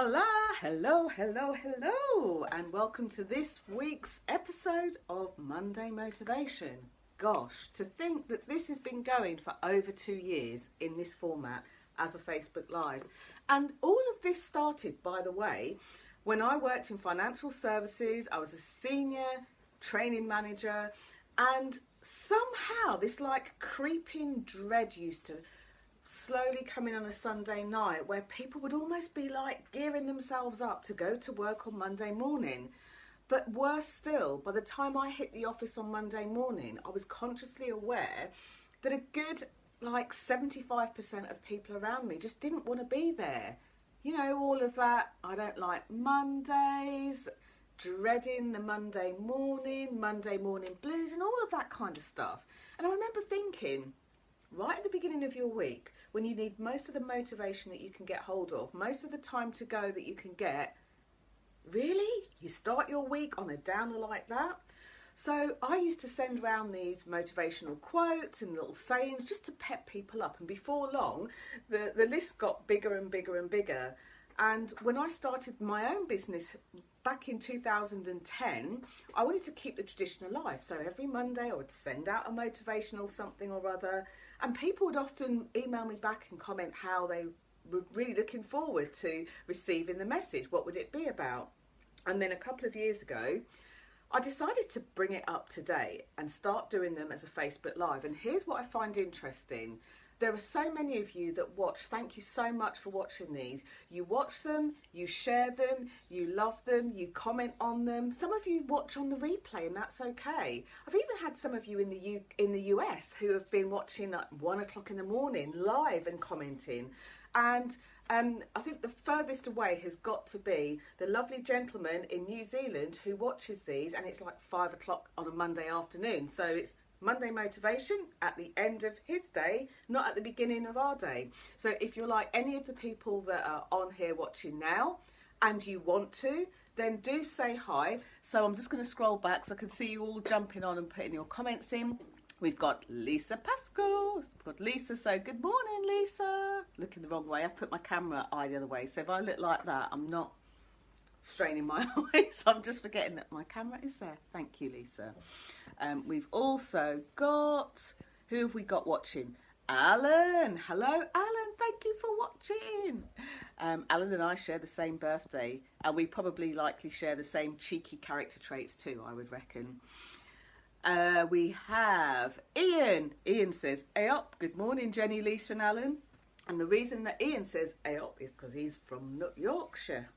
Hola, hello, and welcome to this week's episode of Monday Motivation. Gosh, to think that this has been going for over 2 years in this format as a Facebook Live. And all of this started, by the way, when I worked in financial services. I was a senior training manager, and somehow this creeping dread used to slowly come in on a Sunday night, where people would almost be gearing themselves up to go to work on Monday morning. But worse still, by the time I hit the office on Monday morning, I was consciously aware that a good 75% of people around me just didn't want to be there. You know, all of that, I don't like Mondays, dreading the Monday morning blues and all of that kind of stuff. And I remember thinking, right at the beginning of your week, when you need most of the motivation that you can get hold of, most of the time to go that you can get, really? You start your week on a downer like that? So I used to send around these motivational quotes and little sayings just to pep people up. And before long, the list got bigger and bigger and bigger. And when I started my own business back in 2010, I wanted to keep the tradition alive. So every Monday I would send out a motivational something or other. And people would often email me back and comment how they were really looking forward to receiving the message. What would it be about? And then a couple of years ago, I decided to bring it up to date and start doing them as a Facebook Live. And here's what I find interesting. There are so many of you that watch. Thank you so much for watching these. You watch them, you share them, you love them, you comment on them. Some of you watch on the replay, and that's okay. I've even had some of you in the US who have been watching at 1 o'clock in the morning live and commenting. And I think the furthest away has got to be the lovely gentleman in New Zealand who watches these, and it's 5 o'clock on a Monday afternoon. So it's Monday motivation at the end of his day, not at the beginning of our day. So if you're like any of the people that are on here watching now and you want to, then do say hi. So I'm just going to scroll back so I can see you all jumping on and putting your comments in. We've got Lisa Pascal. We've got Lisa. So good morning, Lisa. Looking the wrong way. I've put my camera eye the other way. So if I look like that, I'm not straining my eyes. I'm just forgetting that my camera is there. Thank you, Lisa. We've also got, who have we got watching? Alan. Hello, Alan. Thank you for watching. Alan and I share the same birthday, and we probably likely share the same cheeky character traits too, I would reckon. We have Ian. Ian says, "Hey up." Good morning, Jenny, Lisa and Alan. And the reason that Ian says "hey up" is because he's from Yorkshire.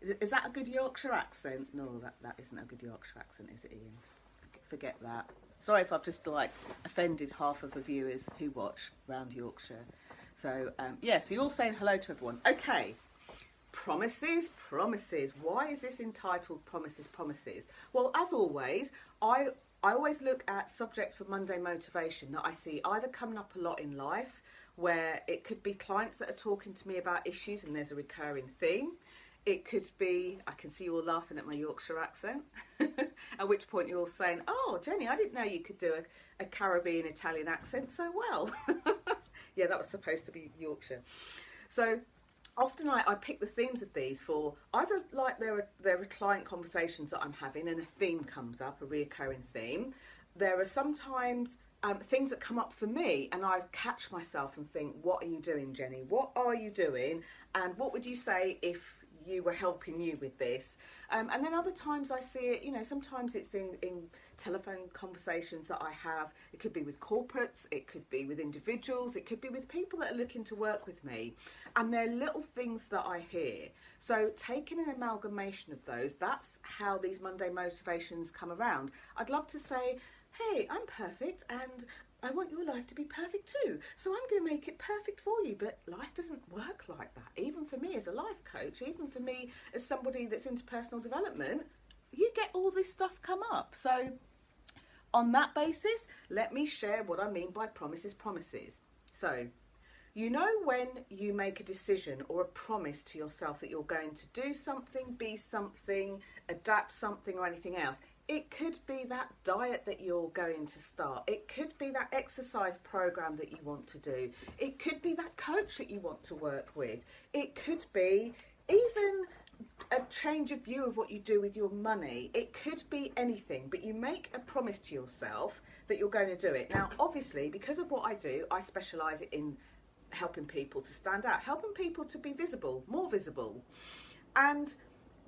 Is that a good Yorkshire accent? No, that isn't a good Yorkshire accent, is it, Ian? Forget that. Sorry if I've just offended half of the viewers who watch round Yorkshire. So so you're all saying hello to everyone. Okay, promises. Why is this entitled Promises? Well, as always, I always look at subjects for Monday motivation that I see either coming up a lot in life, where it could be clients that are talking to me about issues and there's a recurring theme. It could be, I can see you all laughing at my Yorkshire accent, at which point you're all saying, "Oh, Jenny, I didn't know you could do a Caribbean Italian accent so well." Yeah, that was supposed to be Yorkshire. So often I pick the themes of these for either there are client conversations that I'm having and a theme comes up, a reoccurring theme. There are sometimes things that come up for me and I catch myself and think, what are you doing, Jenny? What are you doing? And what would you say if you were helping you with this? And then other times I see it, sometimes it's in telephone conversations that I have. It could be with corporates, it could be with individuals, it could be with people that are looking to work with me. And they're little things that I hear. So taking an amalgamation of those, that's how these Monday motivations come around. I'd love to say, hey, I'm perfect and I want your life to be perfect too. So I'm going to make it perfect for you. But life doesn't work like that. Even for me as a life coach, even for me as somebody that's into personal development, you get all this stuff come up. So on that basis, let me share what I mean by promises. So, when you make a decision or a promise to yourself that you're going to do something, be something, adapt something or anything else, it could be that diet that you're going to start. It could be that exercise program that you want to do. It could be that coach that you want to work with. It could be even a change of view of what you do with your money. It could be anything, but you make a promise to yourself that you're going to do it. Now, obviously, because of what I do, I specialise in helping people to stand out, helping people to be visible, more visible. And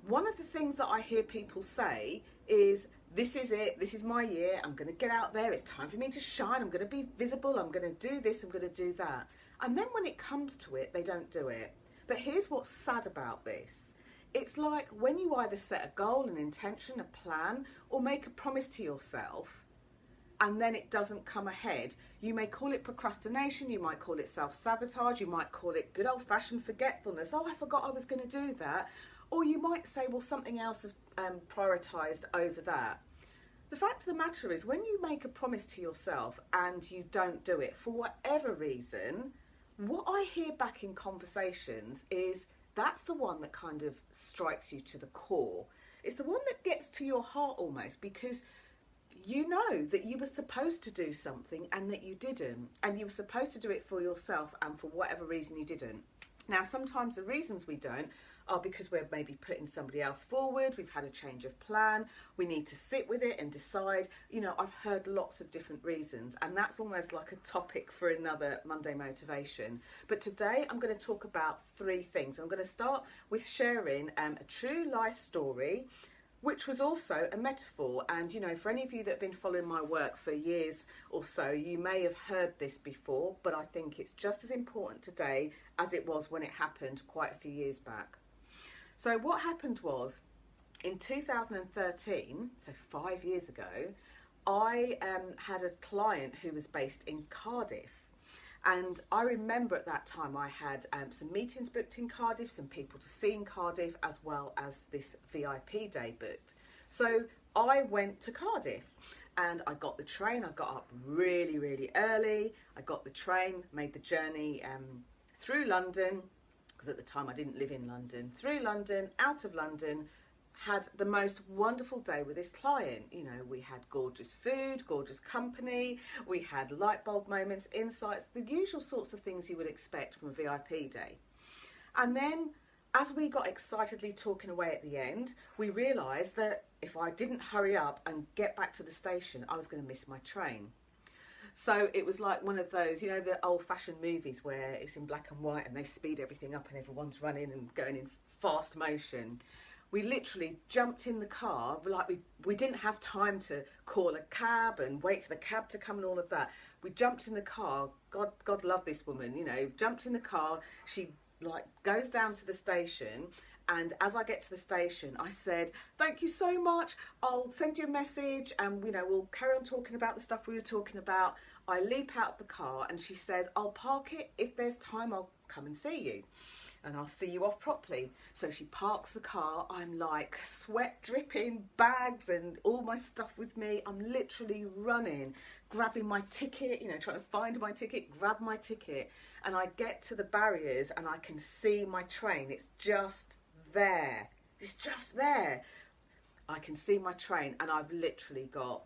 one of the things that I hear people say is, this is it, this is my year, I'm going to get out there, it's time for me to shine, I'm going to be visible, I'm going to do this, I'm going to do that. And then when it comes to it, they don't do it. But here's what's sad about this. It's like when you either set a goal, an intention, a plan, or make a promise to yourself, and then it doesn't come ahead. You may call it procrastination, you might call it self-sabotage, you might call it good old-fashioned forgetfulness. Oh, I forgot I was going to do that. Or you might say, well, something else is prioritised over that. The fact of the matter is, when you make a promise to yourself and you don't do it for whatever reason, what I hear back in conversations is that's the one that kind of strikes you to the core. It's the one that gets to your heart almost, because you know that you were supposed to do something and that you didn't, and you were supposed to do it for yourself, and for whatever reason you didn't. Now, sometimes the reasons we don't are because we're maybe putting somebody else forward, we've had a change of plan, we need to sit with it and decide. You know, I've heard lots of different reasons, and that's almost like a topic for another Monday Motivation. But today I'm going to talk about 3 things. I'm going to start with sharing a true life story, which was also a metaphor. And, you know, for any of you that have been following my work for years or so, you may have heard this before, but I think it's just as important today as it was when it happened quite a few years back. So what happened was, in 2013, so 5 years ago, I had a client who was based in Cardiff. And I remember at that time I had some meetings booked in Cardiff, some people to see in Cardiff, as well as this VIP day booked. So I went to Cardiff and I got the train. I got up really, really early. I got the train, made the journey through London, because at the time I didn't live in London, through London, out of London, had the most wonderful day with this client. You know, we had gorgeous food, gorgeous company, we had light bulb moments, insights, the usual sorts of things you would expect from a VIP day. And then as we got excitedly talking away at the end, we realised that if I didn't hurry up and get back to the station, I was going to miss my train. So it was like one of those, you know, the old-fashioned movies where it's in black and white and they speed everything up and everyone's running and going in fast motion. We literally jumped in the car, like we didn't have time to call a cab and wait for the cab to come and all of that. We jumped in the car. God love this woman, you know, jumped in the car. She like goes down to the station, and as I get to the station, I said, thank you so much, I'll send you a message and, you know, we'll carry on talking about the stuff we were talking about. I leap out of the car and she says, I'll park it. If there's time, I'll come and see you and I'll see you off properly. So she parks the car. I'm like sweat dripping, bags and all my stuff with me. I'm literally running, grabbing my ticket, you know, trying to find my ticket, grab my ticket. And I get to the barriers and I can see my train. It's just there. It's just there. I can see my train, and I've literally got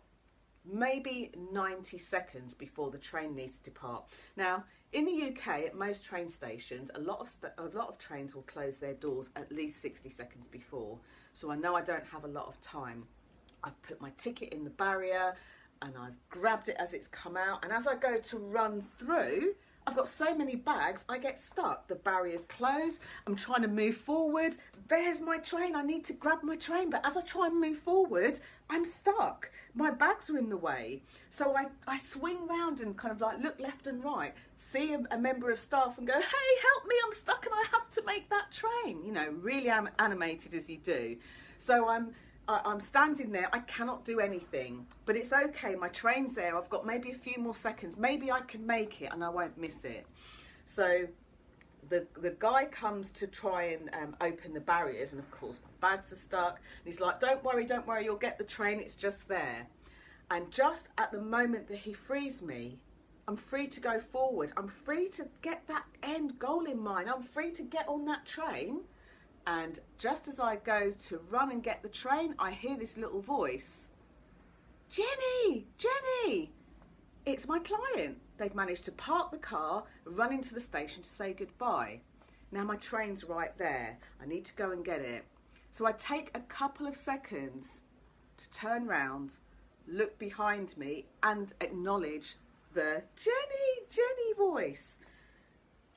maybe 90 seconds before the train needs to depart. Now, in the UK, at most train stations, a lot of trains will close their doors at least 60 seconds before. So I know I don't have a lot of time. I've put my ticket in the barrier and I've grabbed it as it's come out. And as I go to run through, I've got so many bags, I get stuck. The barriers close, I'm trying to move forward. There's my train, I need to grab my train. But as I try and move forward, I'm stuck. My bags are in the way. So I swing round and kind of like look left and right, see a member of staff and go, hey, help me, I'm stuck and I have to make that train. You know, really animated as you do. So I'm standing there, I cannot do anything, but it's okay, my train's there, I've got maybe a few more seconds, maybe I can make it and I won't miss it. So the guy comes to try and open the barriers, and of course my bags are stuck, and he's like, don't worry, you'll get the train, it's just there. And just at the moment that he frees me, I'm free to go forward, I'm free to get that end goal in mind, I'm free to get on that train. And just as I go to run and get the train, I hear this little voice, Jenny, Jenny. It's my client. They've managed to park the car, run into the station to say goodbye. Now my train's right there. I need to go and get it. So I take a couple of seconds to turn round, look behind me and acknowledge the Jenny voice.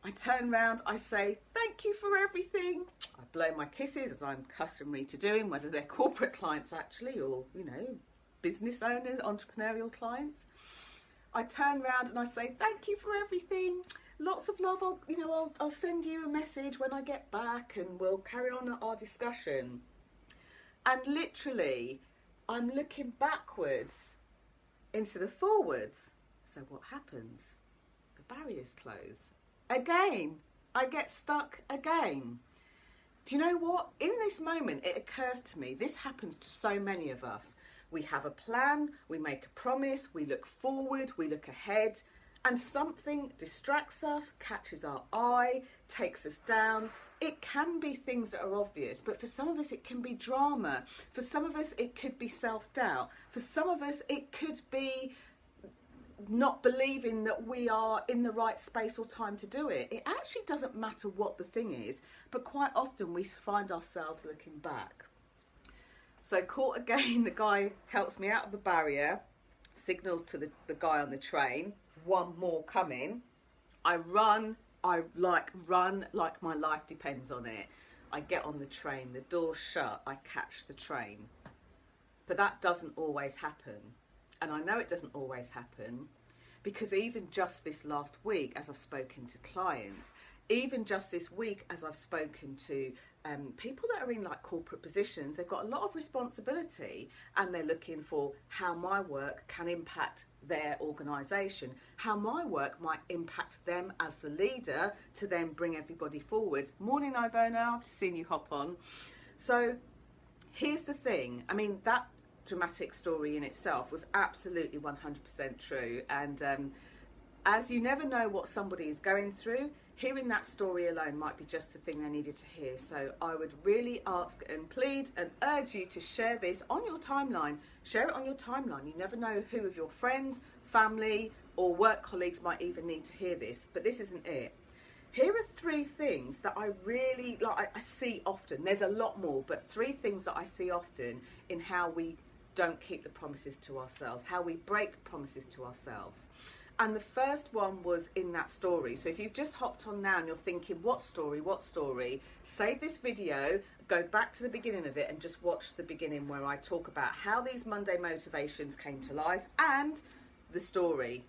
I turn round, I say, thank you for everything. I blow my kisses, as I'm customary to doing, whether they're corporate clients actually, or, you know, business owners, entrepreneurial clients. I turn round and I say, thank you for everything. Lots of love. I'll send you a message when I get back and we'll carry on our discussion. And literally, I'm looking backwards instead of forwards. So what happens? The barriers close. Again, I get stuck again. Do you know what? In this moment, it occurs to me, this happens to so many of us. We have a plan, we make a promise, we look forward, we look ahead, and something distracts us, catches our eye, takes us down. It can be things that are obvious, but for some of us it can be drama. For some of us it could be self-doubt. For some of us it could be not believing that we are in the right space or time to do it. It actually doesn't matter what the thing is, but quite often we find ourselves looking back. So caught again, the guy helps me out of the barrier, signals to the guy on the train, one more coming. I run like my life depends on it. I get on the train, the door's shut, I catch the train. But that doesn't always happen. And I know it doesn't always happen because even just this last week, as I've spoken to clients, even just this week as I've spoken to people that are in like corporate positions, they've got a lot of responsibility and they're looking for how my work can impact their organisation, how my work might impact them as the leader to then bring everybody forward. Morning, Ivona, I've just seen you hop on. So here's the thing, I mean, that dramatic story in itself was absolutely 100% true, and as you never know what somebody is going through, hearing that story alone might be just the thing they needed to hear. So I would really ask and plead and urge you to share this on your timeline. Share it on your timeline. You never know who of your friends, family or work colleagues might even need to hear this, but this isn't it. Here are 3 things that I really like. I see often. There's a lot more, but 3 things that I see often in how we don't keep the promises to ourselves, how we break promises to ourselves. And the first one was in that story. So if you've just hopped on now and you're thinking, what story, save this video, go back to the beginning of it and just watch the beginning where I talk about how these Monday motivations came to life and the story,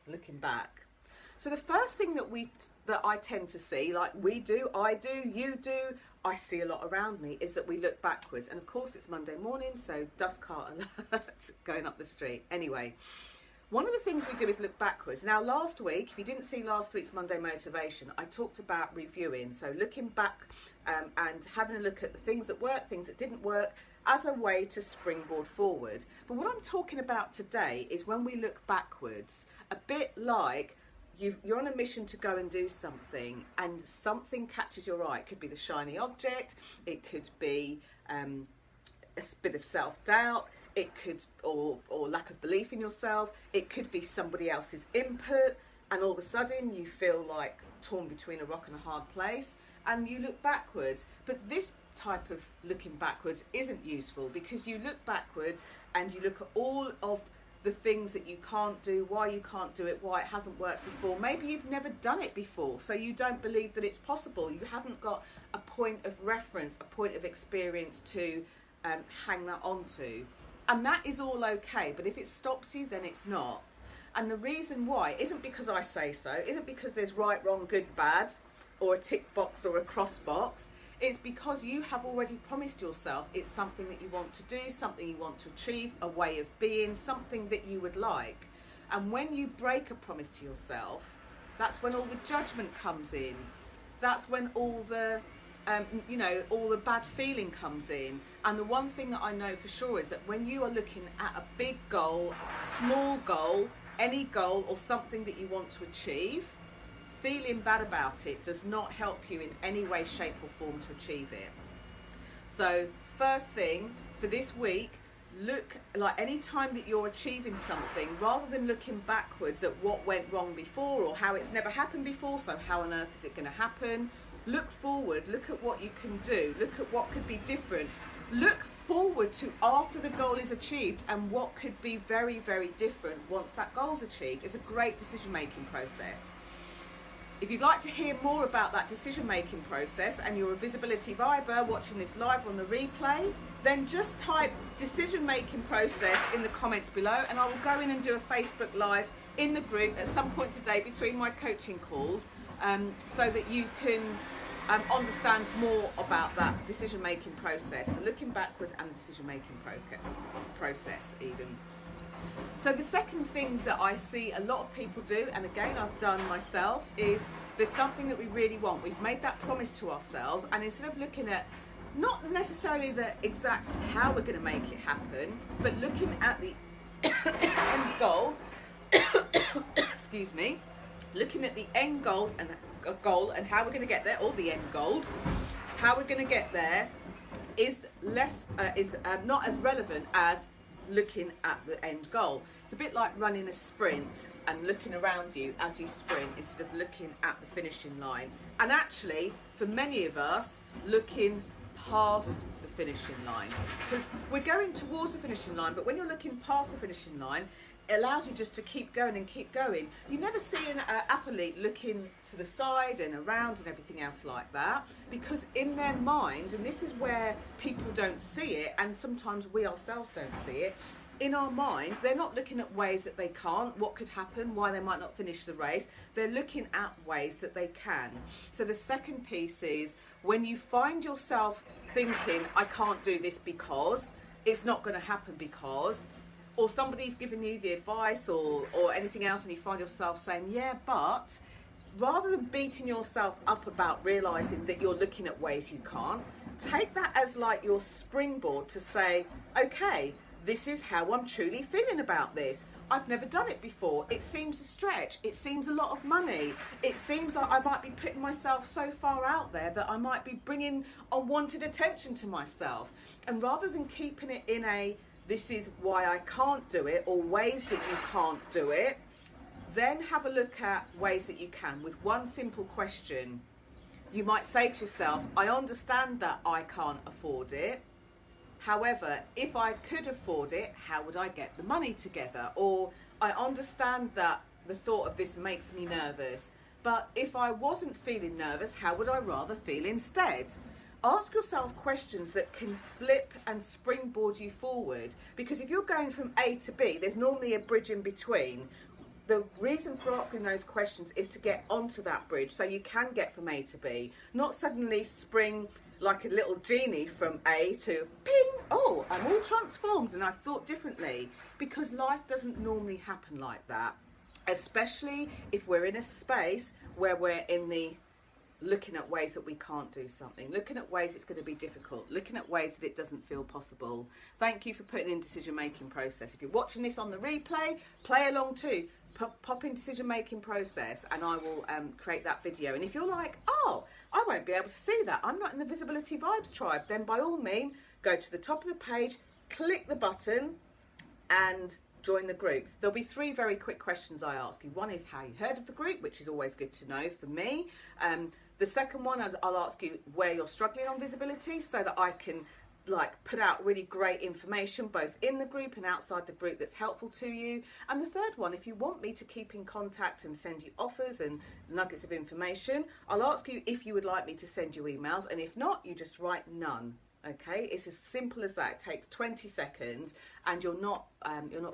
looking back. So the first thing that I tend to see, like we do, I do, you do, I see a lot around me, is that we look backwards. And of course it's Monday morning, so dust cart alert going up the street. Anyway, one of the things we do is look backwards. Now last week, if you didn't see last week's Monday motivation, I talked about reviewing. So looking back and having a look at the things that worked, things that didn't work, as a way to springboard forward. But what I'm talking about today is when we look backwards, a bit like you're on a mission to go and do something and something catches your eye. It could be the shiny object, it could be a bit of self-doubt, it could, or lack of belief in yourself, it could be somebody else's input, and all of a sudden you feel like torn between a rock and a hard place and you look backwards. But this type of looking backwards isn't useful, because you look backwards and you look at all of the things that you can't do, why you can't do it, why it hasn't worked before. Maybe you've never done it before, so you don't believe that it's possible. You haven't got a point of reference, a point of experience to hang that onto. And that is all okay, but if it stops you, then it's not. And the reason why isn't because I say so, isn't because there's right, wrong, good, bad, or a tick box or a cross box. It's because you have already promised yourself it's something that you want to do, something you want to achieve, a way of being, something that you would like. And when you break a promise to yourself, that's when all the judgment comes in. That's when all the all the bad feeling comes in. And the one thing that I know for sure is that when you are looking at a big goal, small goal, any goal or something that you want to achieve, feeling bad about it does not help you in any way, shape or form to achieve it. So first thing for this week, look, like any time that you're achieving something, rather than looking backwards at what went wrong before or how it's never happened before, so how on earth is it going to happen, Look forward, look at what you can do, look at what could be different. Look forward to after the goal is achieved and what could be very, very different once that goal's achieved. It's a great decision-making process. If you'd like to hear more about that decision-making process and you're a visibility viber watching this live on the replay, then just type decision-making process in the comments below and I will go in and do a Facebook Live in the group at some point today between my coaching calls so that you can understand more about that decision-making process, the looking backwards and the decision-making process even. So the second thing that I see a lot of people do, and again I've done myself, is there's something that we really want. We've made that promise to ourselves, and instead of looking at not necessarily the exact how we're going to make it happen, but looking at the end goal, excuse me, looking at the end goal and how we're going to get there, or the end goal, how we're going to get there is not as relevant as looking at the end goal. It's a bit like running a sprint and looking around you as you sprint instead of looking at the finishing line. And actually, for many of us, looking past the finishing line, because we're going towards the finishing line, but when you're looking past the finishing line, it allows you just to keep going and keep going. You never see an athlete looking to the side and around and everything else like that, because in their mind, and this is where people don't see it, and sometimes we ourselves don't see it, in our mind, they're not looking at ways that they can't, what could happen, why they might not finish the race. They're looking at ways that they can. So the second piece is when you find yourself thinking, I can't do this because, it's not going to happen because, or somebody's giving you the advice or anything else and you find yourself saying, yeah, but, rather than beating yourself up about realising that you're looking at ways you can't, take that as like your springboard to say, okay, this is how I'm truly feeling about this. I've never done it before. It seems a stretch. It seems a lot of money. It seems like I might be putting myself so far out there that I might be bringing unwanted attention to myself. And rather than keeping it in a, this is why I can't do it, or ways that you can't do it, then have a look at ways that you can with one simple question. You might say to yourself, I understand that I can't afford it. However, if I could afford it, how would I get the money together? Or I understand that the thought of this makes me nervous, but if I wasn't feeling nervous, how would I rather feel instead? Ask yourself questions that can flip and springboard you forward, because if you're going from A to B, there's normally a bridge in between. The reason for asking those questions is to get onto that bridge so you can get from A to B, not suddenly spring like a little genie from A to ping, oh, I'm all transformed and I've thought differently, because life doesn't normally happen like that, especially if we're in a space where we're in the looking at ways that we can't do something, looking at ways it's going to be difficult, looking at ways that it doesn't feel possible. Thank you for putting in decision-making process. If you're watching this on the replay, play along too. Pop in decision-making process and I will create that video. And if you're like, oh, I won't be able to see that, I'm not in the Visibility Vibes tribe, then by all means, go to the top of the page, click the button and join the group. There'll be 3 very quick questions I ask you. One is how you heard of the group, which is always good to know for me. The second one, I'll ask you where you're struggling on visibility so that I can put out really great information both in the group and outside the group that's helpful to you. And the third one, if you want me to keep in contact and send you offers and nuggets of information, I'll ask you if you would like me to send you emails, and if not, you just write none. Okay, it's as simple as that. It takes 20 seconds and you're not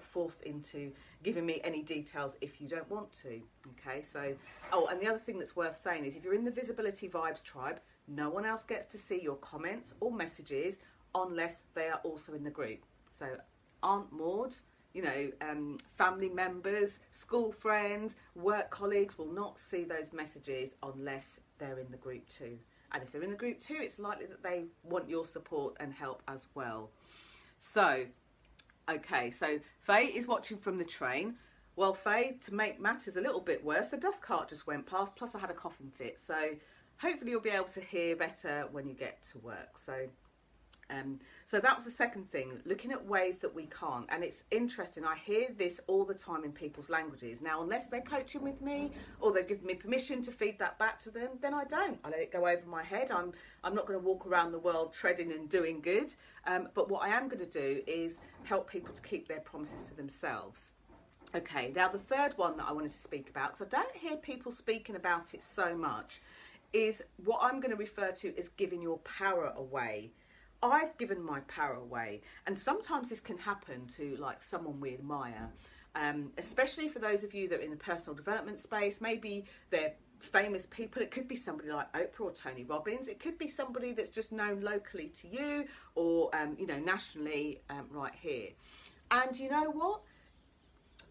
forced into giving me any details if you don't want to. Okay, so, oh, and the other thing that's worth saying is if you're in the Visibility Vibes tribe, no one else gets to see your comments or messages unless they are also in the group. So Aunt Maud, family members, school friends, work colleagues will not see those messages unless they're in the group too. And if they're in the group too, it's likely that they want your support and help as well. So, okay, so Faye is watching from the train. Well, Faye, to make matters a little bit worse, the dust cart just went past, plus I had a coughing fit. So hopefully you'll be able to hear better when you get to work. So So that was the second thing, looking at ways that we can't. And it's interesting, I hear this all the time in people's languages. Now, unless they're coaching with me or they've given me permission to feed that back to them, then I don't. I let it go over my head. I'm not going to walk around the world treading and doing good. But what I am going to do is help people to keep their promises to themselves. Okay, now the third one that I wanted to speak about, because I don't hear people speaking about it so much, is what I'm going to refer to as giving your power away. I've given my power away, and sometimes this can happen to like someone we admire, especially for those of you that are in the personal development space. Maybe they're famous people. It could be somebody like Oprah or Tony Robbins. It could be somebody that's just known locally to you or nationally right here. And you know what?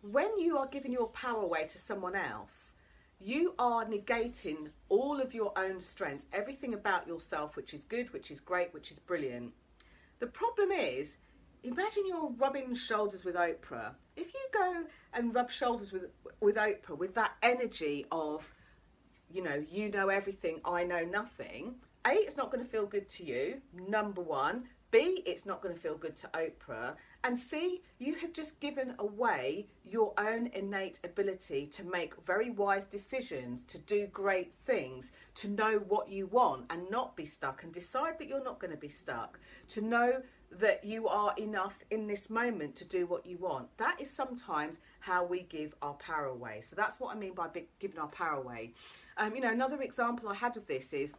When you are giving your power away to someone else, you are negating all of your own strengths, everything about yourself, which is good, which is great, which is brilliant. The problem is, imagine you're rubbing shoulders with Oprah. If you go and rub shoulders with Oprah with that energy of, you know everything, I know nothing, A, it's not going to feel good to you, number one. B, it's not going to feel good to Oprah. And C, you have just given away your own innate ability to make very wise decisions, to do great things, to know what you want and not be stuck, and decide that you're not going to be stuck, to know that you are enough in this moment to do what you want. That is sometimes how we give our power away. So that's what I mean by giving our power away. Another example I had of this is,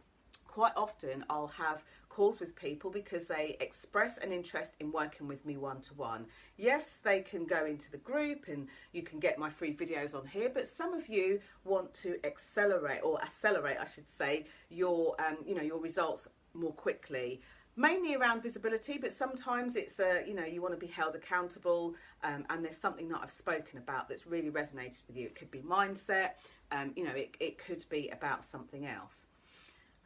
quite often I'll have calls with people because they express an interest in working with me one-to-one. Yes, they can go into the group and you can get my free videos on here, but some of you want to accelerate, I should say, your results more quickly. Mainly around visibility, but sometimes it's you want to be held accountable, and there's something that I've spoken about that's really resonated with you. It could be mindset, it could be about something else.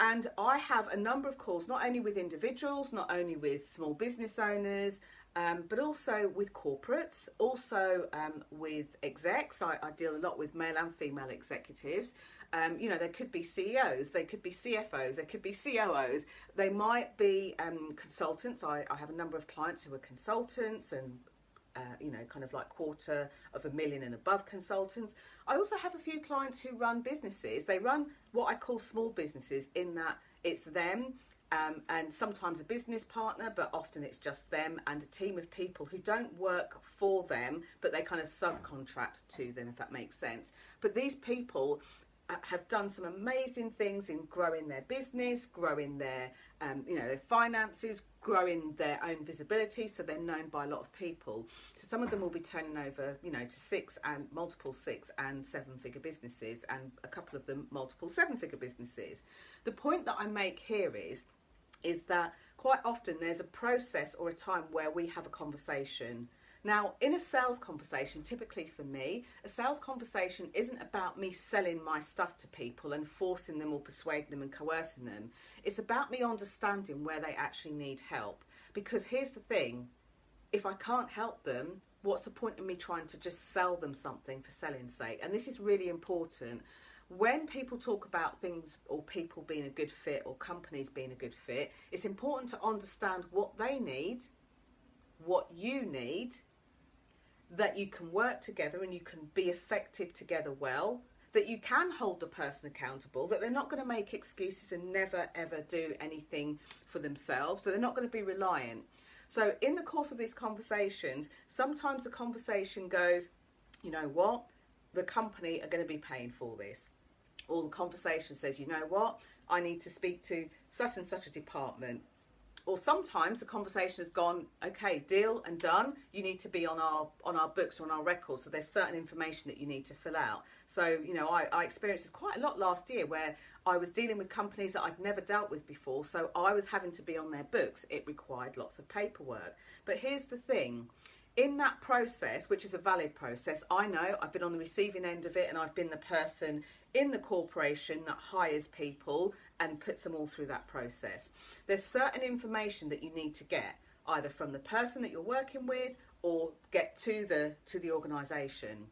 And I have a number of calls, not only with individuals, not only with small business owners, but also with corporates, also with execs. I deal a lot with male and female executives. There could be CEOs, they could be CFOs, they could be COOs, they might be consultants. I have a number of clients who are consultants and kind of like $250,000 and above consultants. I also have a few clients who run businesses. They run what I call small businesses, in that it's them and sometimes a business partner, but often it's just them and a team of people who don't work for them, but they kind of subcontract to them, if that makes sense. But these people have done some amazing things in growing their business, growing their their finances, growing their own visibility, so they're known by a lot of people. So some of them will be turning over to multiple 6 and 7 figure businesses, and a couple of them multiple 7 figure businesses. The point that I make here is that quite often there's a process or a time where we have a conversation. Now, in a sales conversation, typically for me, a sales conversation isn't about me selling my stuff to people and forcing them or persuading them and coercing them. It's about me understanding where they actually need help. Because here's the thing, if I can't help them, what's the point of me trying to just sell them something for selling's sake? And this is really important. When people talk about things or people being a good fit or companies being a good fit, it's important to understand what they need, what you need, that you can work together and you can be effective together well, that you can hold the person accountable, that they're not going to make excuses and never ever do anything for themselves, that they're not going to be reliant. So in the course of these conversations, sometimes the conversation goes, you know what, the company are going to be paying for this. Or the conversation says, you know what, I need to speak to such and such a department. Or sometimes the conversation has gone, okay, deal and done. You need to be on our books or on our records. So there's certain information that you need to fill out. So, I experienced this quite a lot last year, where I was dealing with companies that I'd never dealt with before. So I was having to be on their books. It required lots of paperwork. But here's the thing. In that process, which is a valid process, I know I've been on the receiving end of it, and I've been the person in the corporation that hires people and puts them all through that process. There's certain information that you need to get, either from the person that you're working with or get to the organisation.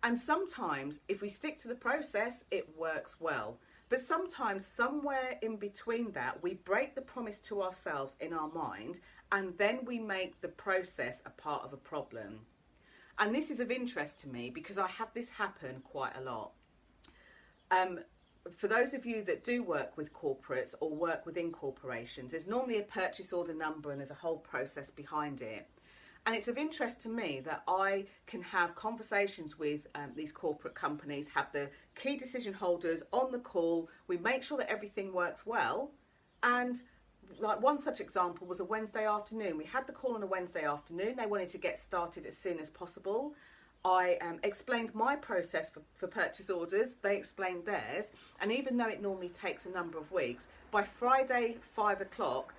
And sometimes if we stick to the process, it works well. But sometimes somewhere in between that, we break the promise to ourselves in our mind, and then we make the process a part of a problem. And this is of interest to me because I have this happen quite a lot. For those of you that do work with corporates or work within corporations, there's normally a purchase order number and there's a whole process behind it. And it's of interest to me that I can have conversations with these corporate companies, have the key decision holders on the call. We make sure that everything works well. And like one such example was a Wednesday afternoon. We had the call on a Wednesday afternoon. They wanted to get started as soon as possible. I explained my process for purchase orders. They explained theirs. And even though it normally takes a number of weeks, by Friday, 5 o'clock,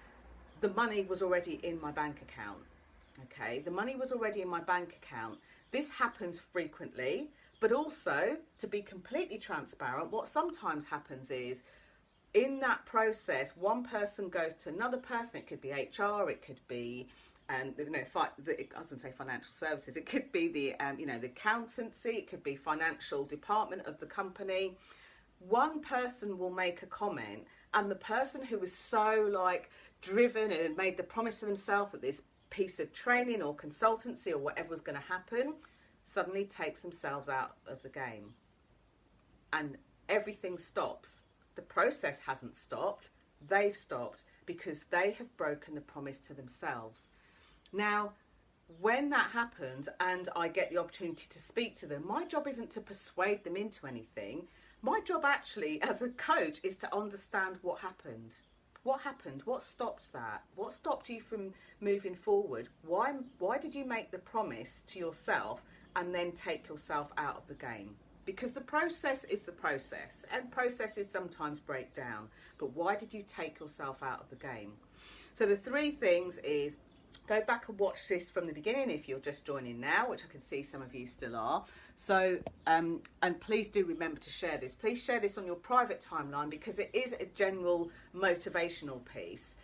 the money was already in my bank account. Okay, the money was already in my bank account. This happens frequently, but also, to be completely transparent, what sometimes happens is, in that process, one person goes to another person. It could be HR, it could be, I was going to say financial services. It could be the accountancy. It could be financial department of the company. One person will make a comment, and the person who was so driven and made the promise to themselves that this piece of training or consultancy or whatever was going to happen suddenly takes themselves out of the game, and everything stops. The process hasn't stopped, they've stopped because they have broken the promise to themselves. Now, when that happens and I get the opportunity to speak to them, my job isn't to persuade them into anything. My job actually as a coach is to understand what happened. What happened? What stopped that? What stopped you from moving forward? Why did you make the promise to yourself and then take yourself out of the game? Because the process is the process, and processes sometimes break down. But why did you take yourself out of the game? So the three things is, go back and watch this from the beginning if you're just joining now, which I can see some of you still are. So, and please do remember to share this. Please share this on your private timeline because it is a general motivational piece.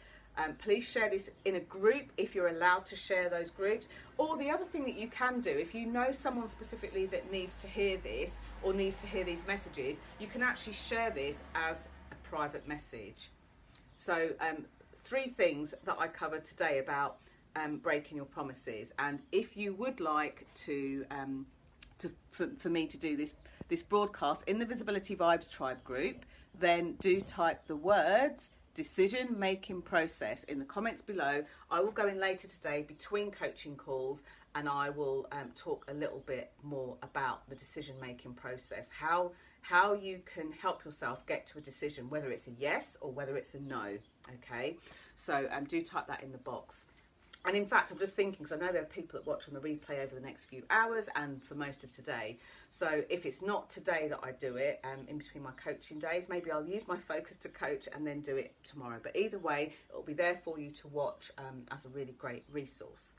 Please share this in a group if you're allowed to share those groups. Or the other thing that you can do, if you know someone specifically that needs to hear this or needs to hear these messages, you can actually share this as a private message. So 3 things that I covered today about breaking your promises. And if you would like for me to do this broadcast in the Visibility Vibes Tribe group, then do type the words decision making process in the comments below. I will go in later today between coaching calls and I will talk a little bit more about the decision making process, how you can help yourself get to a decision, whether it's a yes or whether it's a no. Okay, so do type that in the box. And in fact, I'm just thinking, because I know there are people that watch on the replay over the next few hours and for most of today. So if it's not today that I do it, in between my coaching days, maybe I'll use my focus to coach and then do it tomorrow. But either way, it'll be there for you to watch as a really great resource.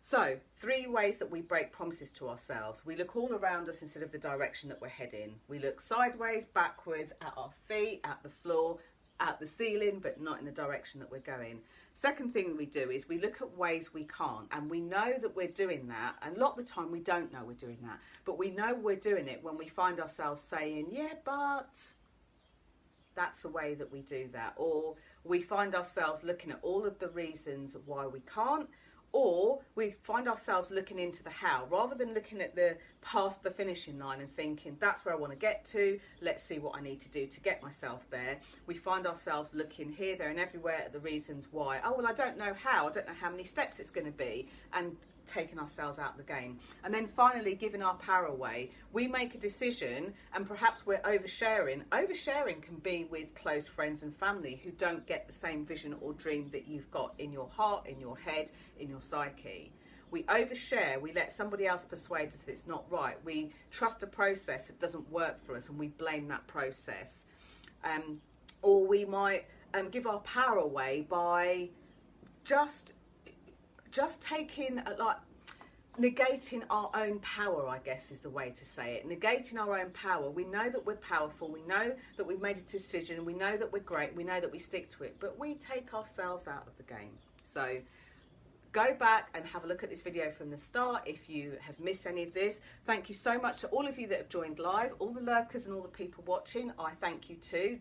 So 3 ways that we break promises to ourselves. We look all around us instead of the direction that we're heading. We look sideways, backwards, at our feet, at the floor, at the ceiling, but not in the direction that we're going. Second thing we do is we look at ways we can't, and we know that we're doing that, and a lot of the time we don't know we're doing that, but we know we're doing it when we find ourselves saying, yeah, but that's the way that we do that. Or we find ourselves looking at all of the reasons why we can't, or we find ourselves looking into the how, rather than looking at the past the finishing line and thinking that's where I want to get to, let's see what I need to do to get myself there. We find ourselves looking here, there and everywhere at the reasons why. Oh, well, I don't know how, I don't know how many steps it's going to be, and taking ourselves out of the game. And then finally, giving our power away. We make a decision and perhaps we're oversharing. Oversharing can be with close friends and family who don't get the same vision or dream that you've got in your heart, in your head, in your psyche. We overshare, we let somebody else persuade us that it's not right. We trust a process that doesn't work for us and we blame that process. Or we might give our power away by just taking negating our own power, I guess is the way to say it. Negating our own power. We know that we're powerful, we know that we've made a decision, we know that we're great, we know that we stick to it, but we take ourselves out of the game. So go back and have a look at this video from the start if you have missed any of this. Thank you so much to all of you that have joined live, all the lurkers and all the people watching. I thank you too.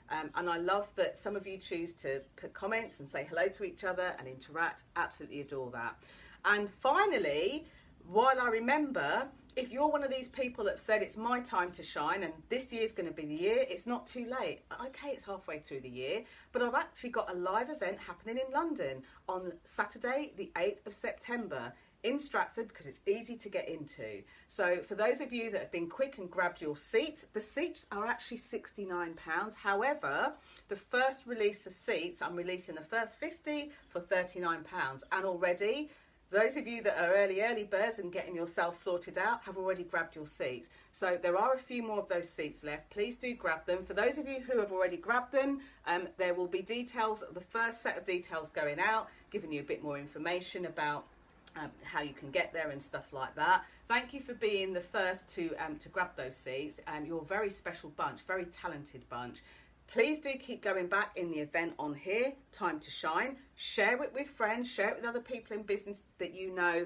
And I love that some of you choose to put comments and say hello to each other and interact. Absolutely adore that. And finally, while I remember, if you're one of these people that said it's my time to shine and this year's going to be the year, it's not too late. Okay, it's halfway through the year, but I've actually got a live event happening in London on Saturday, the 8th of September in Stratford, because it's easy to get into. So for those of you that have been quick and grabbed your seats, the seats are actually £69. However, the first release of seats, I'm releasing the first 50 for £39. And already, those of you that are early birds and getting yourself sorted out have already grabbed your seats. So there are a few more of those seats left. Please do grab them. For those of you who have already grabbed them, there will be details, the first set of details going out, giving you a bit more information about how you can get there and stuff like that. Thank you for being the first to grab those seats. You're a very special bunch, very talented bunch. Please do keep going back in the event on here, Time to Shine. Share it with friends, share it with other people in business that you know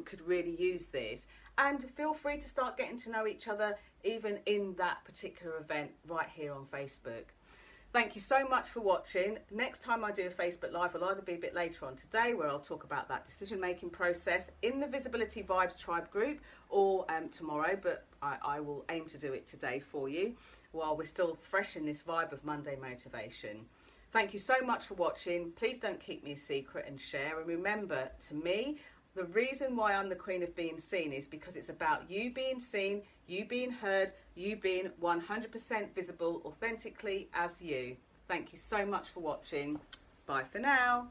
could really use this. And feel free to start getting to know each other even in that particular event right here on Facebook. Thank you so much for watching. Next time I do a Facebook Live will either be a bit later on today, where I'll talk about that decision-making process in the Visibility Vibes Tribe group, or tomorrow, but I will aim to do it today for you while we're still fresh in this vibe of Monday motivation. Thank you so much for watching. Please don't keep me a secret and share. And remember, to me, the reason why I'm the queen of being seen is because it's about you being seen, you being heard, you being 100% visible authentically as you. Thank you so much for watching. Bye for now.